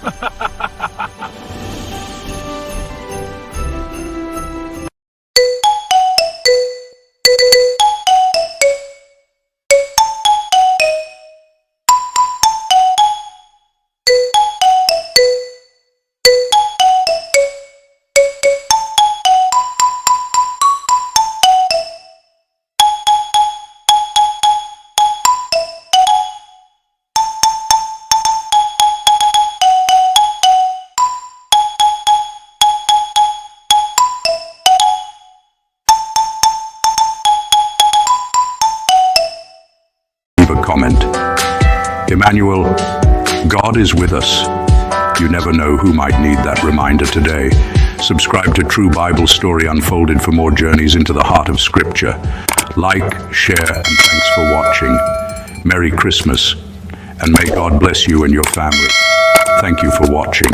A comment. Emmanuel, God is with us. You never know who might need that reminder today. Subscribe to True Bible Story Unfolded for more journeys into the heart of Scripture. Like, share, and thanks for watching. Merry Christmas, and may God bless you and your family. Thank you for watching.